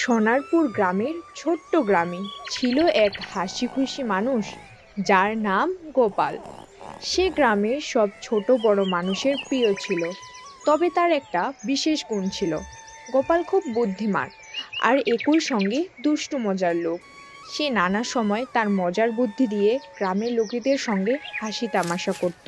সোনারপুর গ্রামের ছোট্ট গ্রামে ছিল এক হাসিখুশি মানুষ যার নাম গোপাল। সে গ্রামের সব ছোট বড় মানুষের প্রিয় ছিল। তবে তার একটা বিশেষ গুণ ছিল। গোপাল খুব বুদ্ধিমান আর একই সঙ্গে দুষ্টু মজার লোক। সে নানা সময় তার মজার বুদ্ধি দিয়ে গ্রামের লোকেদের সঙ্গে হাসি তামাশা করত।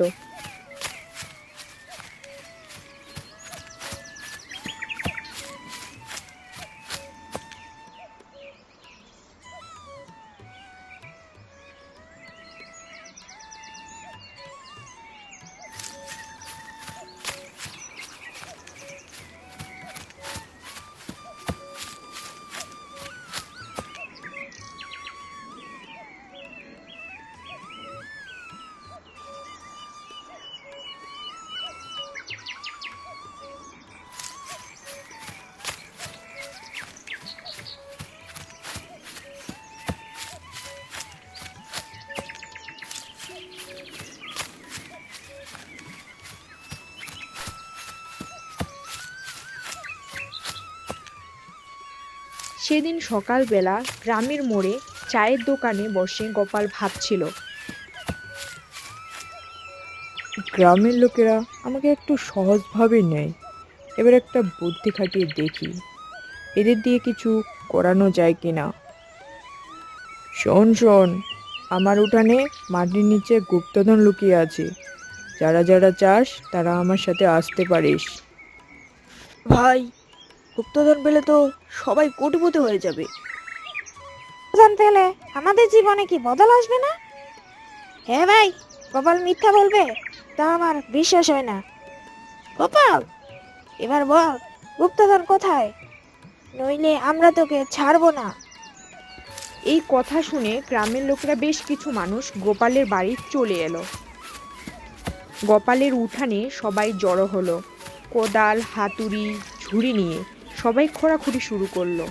সেদিন সকালবেলা গ্রামের মোড়ে চায়ের দোকানে বসে গোপাল ভাবছিল, গ্রামের লোকেরা আমাকে একটু সহজভাবে নেয়। এবার একটা বুদ্ধি খাটিয়ে দেখি এদের দিয়ে কিছু করানো যায় কিনা। শোন শোন, আমার উঠানে মাটির নিচে গুপ্তধন লুকিয়ে আছে। যারা যারা চাস তারা আমার সাথে আসতে পারিস। ভাই, গুপ্তধন পেলে তো সবাই কোটিপতি হয়ে যাবে। জানতে হলে আমাদের জীবনে কি বদল আসবে না? হ্যাঁ ভাই, গোপাল মিথ্যা বলবে তা আমার বিশ্বাস হয় না। গোপাল, এবার বল গুপ্তধন কোথায়, নইলে আমরা তোকে ছাড়বো না। এই কথা শুনে গ্রামের লোকেরা বেশ কিছু মানুষ গোপালের বাড়ি চলে এলো। গোপালের উঠানে সবাই জড়ো হলো। কোদাল, হাতুড়ি, ঝুড়ি নিয়ে সবাই খোঁড়াখুড়ি শুরু করলো।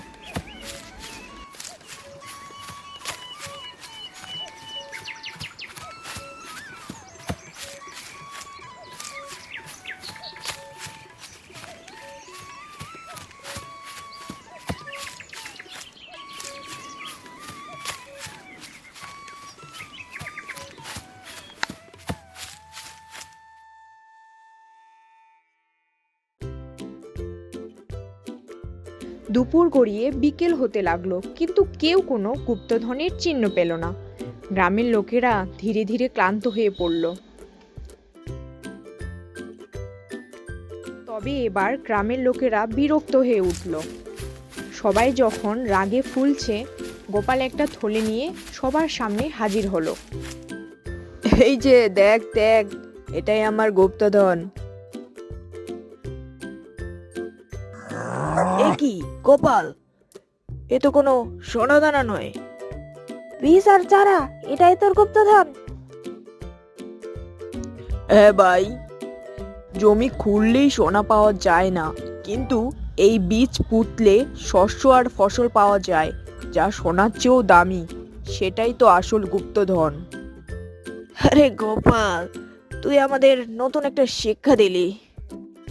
দুপুর গড়িয়ে বিকেল হতে লাগলো, কিন্তু কেউ কোনো গুপ্তধনের চিহ্ন পেল না। গ্রামের লোকেরা ধীরে ধীরে ক্লান্ত হয়ে পড়ল। তবে এবার গ্রামের লোকেরা বিরক্ত হয়ে উঠল। সবাই যখন রাগে ফুলছে, গোপাল একটা থলে নিয়ে সবার সামনে হাজির হলো। এই যে দেখ দেখ, এটাই আমার গুপ্তধন। এ কি গোপাল, এ তো কোনো সোনাদানা নয়। বীজ আর চারা, এটাই তোর গুপ্তধন? হ্যাঁ ভাই, জমি খুঁড়লেই সোনা পাওয়া যায় না, কিন্তু এই বীজ পুঁতলে শস্য আর ফসল পাওয়া যায়, যা সোনার চেয়েও দামি। সেটাই তো আসল গুপ্তধন। আরে গোপাল, তুই আমাদের নতুন একটা শিক্ষা দিলি।